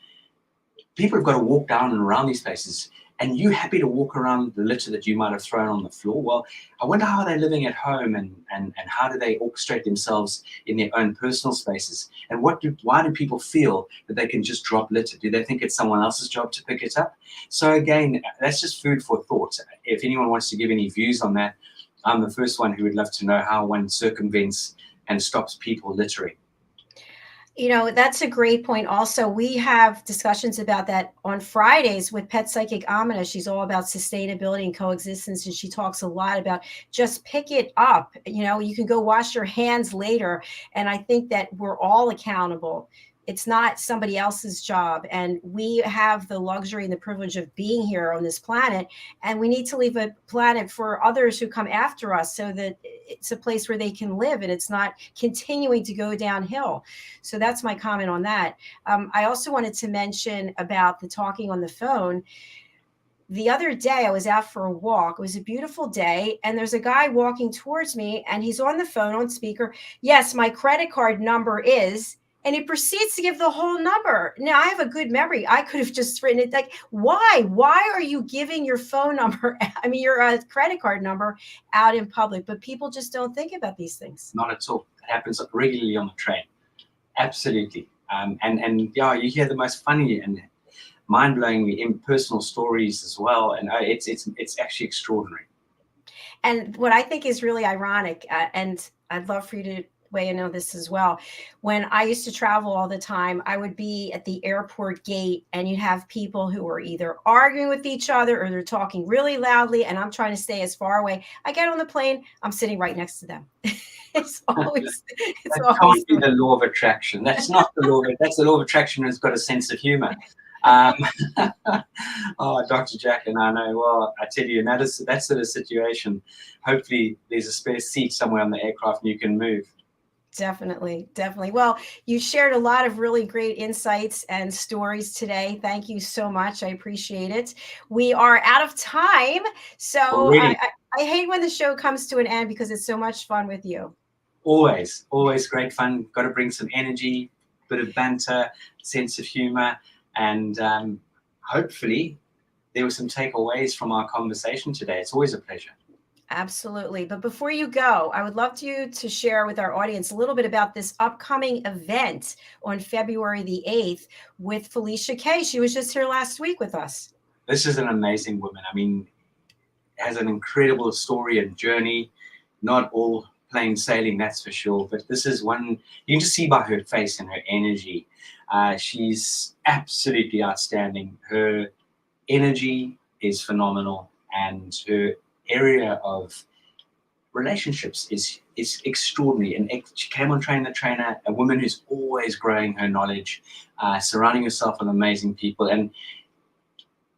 Speaker 2: people have got to walk down and around these places. And you're happy to walk around the litter that you might have thrown on the floor. Well, I wonder how they're living at home and how do they orchestrate themselves in their own personal spaces? And why do people feel that they can just drop litter? Do they think it's someone else's job to pick it up? So again, that's just food for thought. If anyone wants to give any views on that, I'm the first one who would love to know how one circumvents and stops people littering.
Speaker 1: That's a great point. Also, we have discussions about that on Fridays with Pet Psychic Amina. She's all about sustainability and coexistence, and she talks a lot about just pick it up. You can go wash your hands later. And I think that we're all accountable. It's not somebody else's job. And we have the luxury and the privilege of being here on this planet. And we need to leave a planet for others who come after us so that it's a place where they can live and it's not continuing to go downhill. So that's my comment on that. I also wanted to mention about the talking on the phone. The other day I was out for a walk. It was a beautiful day. And there's a guy walking towards me and he's on the phone on speaker. Yes, my credit card number is, And it proceeds to give the whole number. Now, I have a good memory. I could have just written it like, why? Why are you giving your phone number, I mean, your credit card number out in public? But people just don't think about these things.
Speaker 2: Not at all. It happens regularly on the train. Absolutely. And yeah, you hear the most funny and mind-blowingly impersonal stories as well. And it's actually extraordinary.
Speaker 1: And what I think is really ironic, and I'd love for you to weigh in on this as well. When I used to travel all the time, I would be at the airport gate and you'd have people who are either arguing with each other or they're talking really loudly, and I'm trying to stay as far away. I get on the plane, I'm sitting right next to them. It's always,
Speaker 2: That can't be the law of attraction. That's not the law. That's the law of attraction who's got a sense of humor. Oh, Dr. Jacqueline, I know. Well, I tell you, in that sort of situation, hopefully there's a spare seat somewhere on the aircraft and you can move.
Speaker 1: Definitely, definitely. Well, you shared a lot of really great insights and stories today. Thank you so much. I appreciate it. We are out of time, so I hate when the show comes to an end because it's so much fun with you.
Speaker 2: Always great fun. Got to bring some energy, bit of banter, sense of humor, and hopefully there were some takeaways from our conversation today. It's always a pleasure.
Speaker 1: Absolutely. But before you go, I would love you to share with our audience a little bit about this upcoming event on February the 8th with Felicia Kay. She was just here last week with us.
Speaker 2: This is an amazing woman. I mean, has an incredible story and journey. Not all plain sailing, that's for sure. But this is one you can just see by her face and her energy. She's absolutely outstanding. Her energy is phenomenal, and her area of relationships is extraordinary. And she came on Train the Trainer, a woman who's always growing her knowledge, surrounding herself with amazing people. And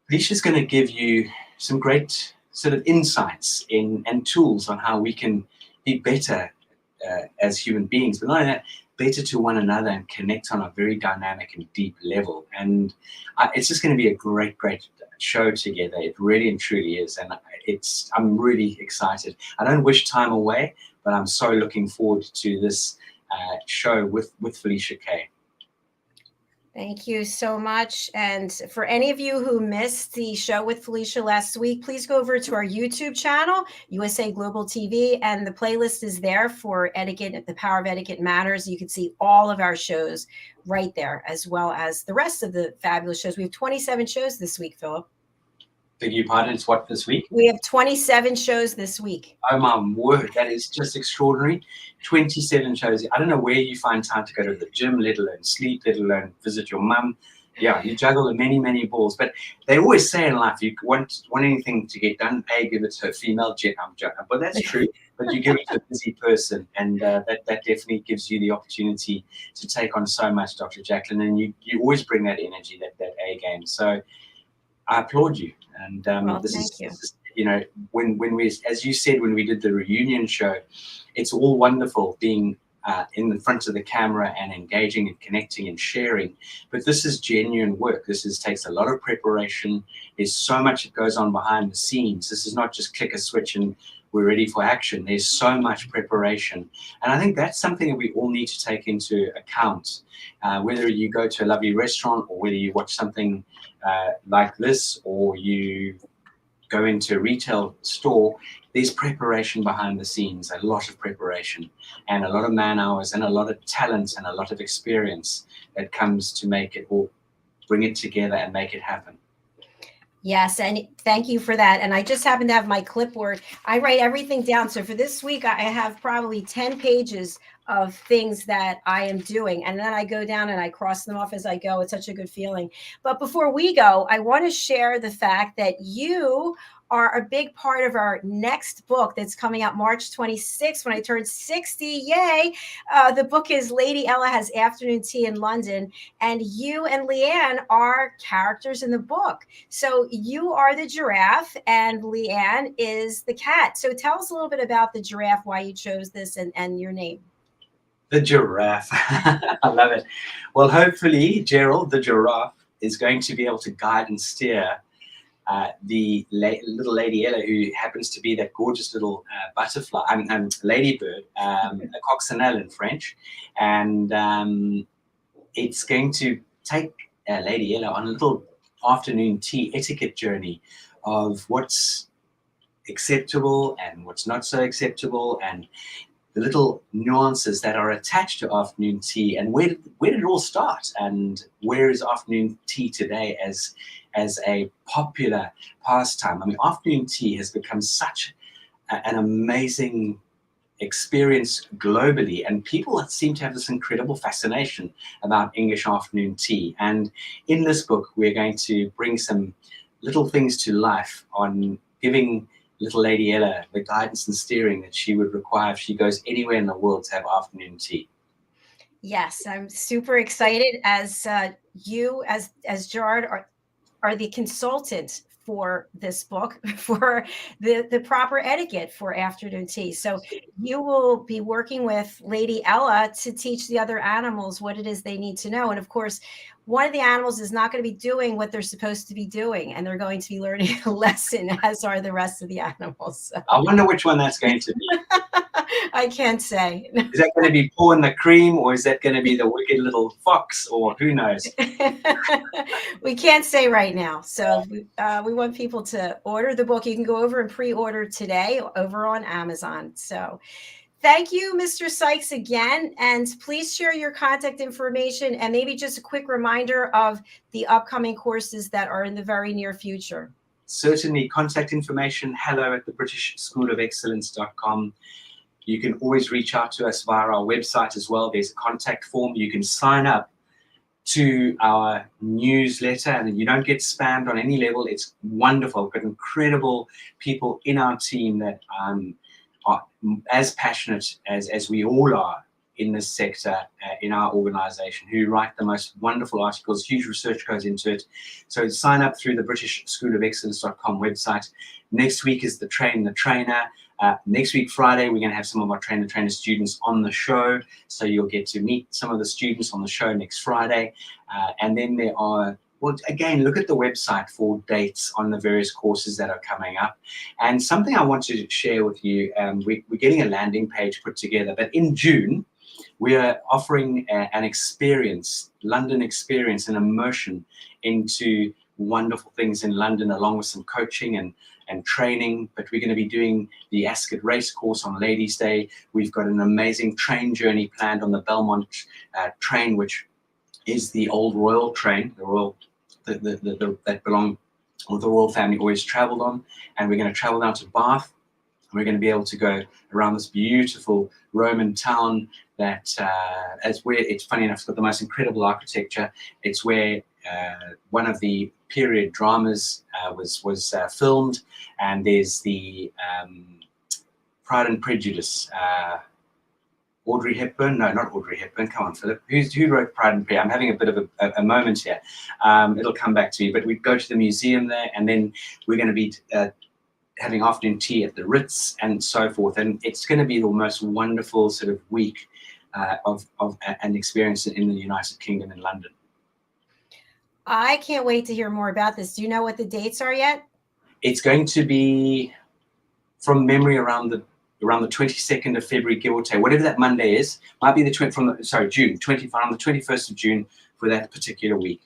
Speaker 2: Felicia's going to give you some great sort of insights and tools on how we can be better as human beings, but not only that, better to one another and connect on a very dynamic and deep level. And it's just going to be a great show together. It really and truly is. And I'm really excited. I don't wish time away, but I'm so looking forward to this show with Felicia Kay.
Speaker 1: Thank you so much. And for any of you who missed the show with Felicia last week, please go over to our YouTube channel, USA Global TV, and the playlist is there for Etiquette, the Power of Etiquette and Manners. You can see all of our shows right there, as well as the rest of the fabulous shows. We have 27 shows this week, Philip.
Speaker 2: Beg your pardon, it's what this week?
Speaker 1: We have 27 shows this week.
Speaker 2: Oh my word, that is just extraordinary. 27 shows. I don't know where you find time to go to the gym, let alone sleep, let alone visit your mum. Yeah, you juggle many balls. But they always say in life, you want anything to get done, give it to a female jet. I'm joking, but that's true. But you give it to a busy person, and that definitely gives you the opportunity to take on so much, Dr. Jacqueline, and you always bring that energy, that A game. So I applaud you. And this is, you know, when we, as you said, when we did the reunion show, it's all wonderful being in the front of the camera and engaging and connecting and sharing. But this is genuine work. This takes a lot of preparation. There's so much that goes on behind the scenes. This is not just click a switch and we're ready for action. There's so much preparation. And I think that's something that we all need to take into account. Whether you go to a lovely restaurant or whether you watch something like this or you go into a retail store, there's preparation behind the scenes, a lot of preparation and a lot of man hours and a lot of talent and a lot of experience that comes to make it all, bring it together and make it happen.
Speaker 1: Yes, and thank you for that. And I just happen to have my clipboard. I write everything down. So for this week, I have probably 10 pages of things that I am doing. And then I go down and I cross them off as I go. It's such a good feeling. But before we go, I want to share the fact that you are a big part of our next book that's coming out March 26th when I turn 60. Yay. The book is Lady Ella Has Afternoon Tea in London. And you and Leanne are characters in the book. So you are the giraffe and Leanne is the cat. So tell us a little bit about the giraffe, why you chose this and your name.
Speaker 2: The giraffe. I love it. Well, hopefully Gerald, the giraffe, is going to be able to guide and steer the little Lady Ella, who happens to be that gorgeous little butterfly, ladybird, a coccinelle in French. And it's going to take Lady Ella on a little afternoon tea etiquette journey of what's acceptable and what's not so acceptable, and the little nuances that are attached to afternoon tea, and where did it all start, and where is afternoon tea today as a popular pastime. I mean, afternoon tea has become such an amazing experience globally, and people seem to have this incredible fascination about English afternoon tea. And in this book, we're going to bring some little things to life on giving little Lady Ella the guidance and steering that she would require if she goes anywhere in the world to have afternoon tea.
Speaker 1: Yes, I'm super excited as you, as Gerard, are the consultant for this book, for the proper etiquette for afternoon tea. So you will be working with Lady Ella to teach the other animals what it is they need to know. And of course, one of the animals is not going to be doing what they're supposed to be doing, and they're going to be learning a lesson, as are the rest of the animals. So.
Speaker 2: I wonder which one that's going to be.
Speaker 1: I can't say.
Speaker 2: Is that going to be pouring the cream, or is that going to be the wicked little fox, or who knows?
Speaker 1: We can't say right now. So we want people to order the book. You can go over and pre-order today over on Amazon. So thank you, Mr. Sykes, again. And please share your contact information and maybe just a quick reminder of the upcoming courses that are in the very near future.
Speaker 2: Certainly, contact information, hello@thebritishschoolofexcellence.com. You can always reach out to us via our website as well. There's a contact form. You can sign up to our newsletter and you don't get spammed on any level. It's wonderful. We've got incredible people in our team that are as passionate as we all are in this sector, in our organization, who write the most wonderful articles. Huge research goes into it. So sign up through the britishschoolofexcellence.com website. Next week is the Train the Trainer. Next week, Friday, we're going to have some of our Train the Trainer students on the show. So you'll get to meet some of the students on the show next Friday. And then there are, well, again, look at the website for dates on the various courses that are coming up. And something I want to share with you, we're getting a landing page put together, but in June, we are offering an experience, London experience, an immersion into wonderful things in London, along with some coaching and training. But we're going to be doing the Ascot race course on Ladies' Day. We've got an amazing train journey planned on the Belmont train, which is the old royal train, the royal that belonged, or the royal family always traveled on. And we're going to travel down to Bath. We're going to be able to go around this beautiful Roman town that as where, it's funny enough, it's got the most incredible architecture. It's where one of the period dramas was filmed, and there's the Pride and Prejudice. Audrey Hepburn? No, not Audrey Hepburn. Come on, Philip. Who wrote Pride and Prejudice? I'm having a bit of a moment here. It'll come back to me. But we go to the museum there, and then we're going to be having afternoon tea at the Ritz and so forth. And it's going to be the most wonderful sort of week of an experience in the United Kingdom in London.
Speaker 1: I can't wait to hear more about this. Do you know what the dates are yet?
Speaker 2: It's going to be, from memory, around the 22nd of February, give or take, whatever that Monday is. Might be the June 25, on the 21st of June for that particular week.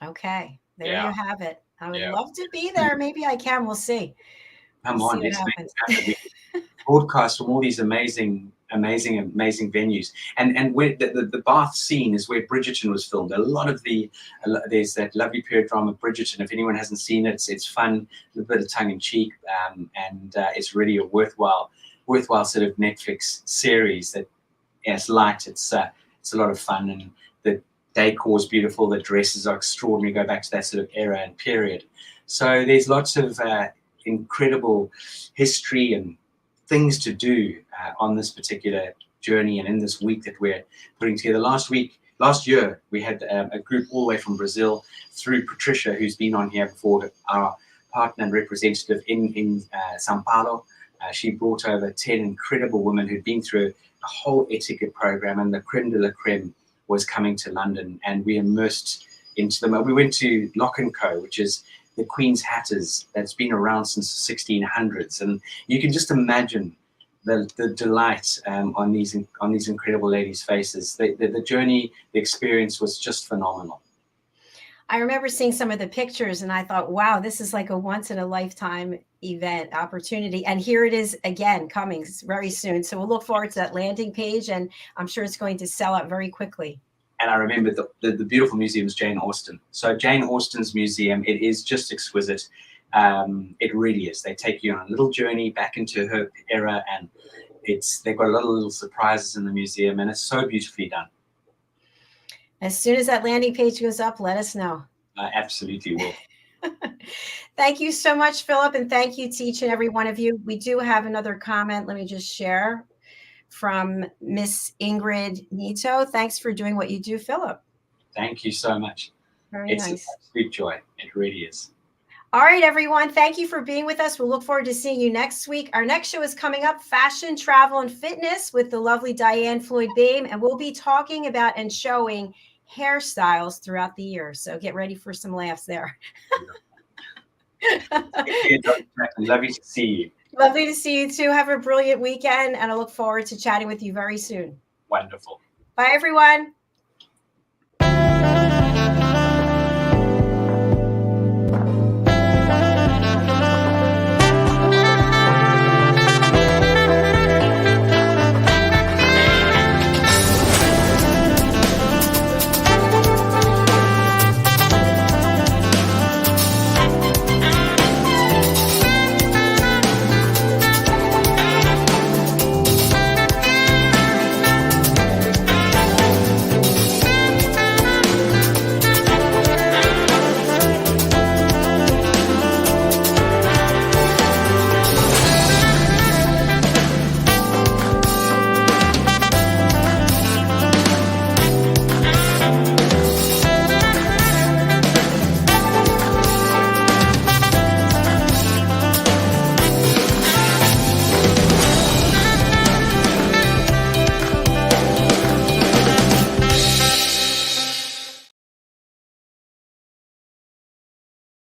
Speaker 1: Okay, there
Speaker 2: Yeah.
Speaker 1: you have it. I would love to be there. Maybe I can. We'll see.
Speaker 2: Come
Speaker 1: We'll
Speaker 2: on,
Speaker 1: see
Speaker 2: let's
Speaker 1: what
Speaker 2: make
Speaker 1: happens.
Speaker 2: it happen. We broadcast from all these amazing venues, and where the Bath scene is where Bridgerton was filmed. A lot of there's that lovely period drama Bridgerton. If anyone hasn't seen it, it's fun, a little bit of tongue in cheek, and it's really a worthwhile sort of Netflix series. That it's light, it's a lot of fun, and the decor is beautiful. The dresses are extraordinary. Go back to that sort of era and period. So there's lots of incredible history and things to do on this particular journey and in this week that we're putting together. Last year, we had a group all the way from Brazil through Patricia, who's been on here before, our partner and representative in Sao Paulo. She brought over 10 incredible women who'd been through a whole etiquette program, and the creme de la creme was coming to London, and we immersed into them. We went to Lock & Co, which is the Queen's Hatters that's been around since the 1600s. And you can just imagine the delight on these incredible ladies' faces. The journey, the experience was just phenomenal.
Speaker 1: I remember seeing some of the pictures and I thought, wow, this is like a once in a lifetime event opportunity. And here it is again, coming very soon. So we'll look forward to that landing page, and I'm sure it's going to sell out very quickly.
Speaker 2: And I remember the beautiful museum is Jane Austen. So Jane Austen's museum, it is just exquisite. It really is. They take you on a little journey back into her era, and they've got a lot of little surprises in the museum, and it's so beautifully done.
Speaker 1: As soon as that landing page goes up, let us know.
Speaker 2: I absolutely will.
Speaker 1: Thank you so much, Philip, and thank you to each and every one of you. We do have another comment. Let me just share from Miss Ingrid Nito. Thanks for doing what you do, Philip.
Speaker 2: Thank you so much.
Speaker 1: Very nice.
Speaker 2: It's a absolute joy. It really is.
Speaker 1: All right, everyone. Thank you for being with us. We'll look forward to seeing you next week. Our next show is coming up, Fashion, Travel, and Fitness with the lovely Diane Floyd-Behm, and we'll be talking about and showing hairstyles throughout the year. So get ready for some laughs there.
Speaker 2: Lovely to see you.
Speaker 1: Lovely to see you too. Have a brilliant weekend, and I look forward to chatting with you very soon.
Speaker 2: Wonderful.
Speaker 1: Bye, everyone.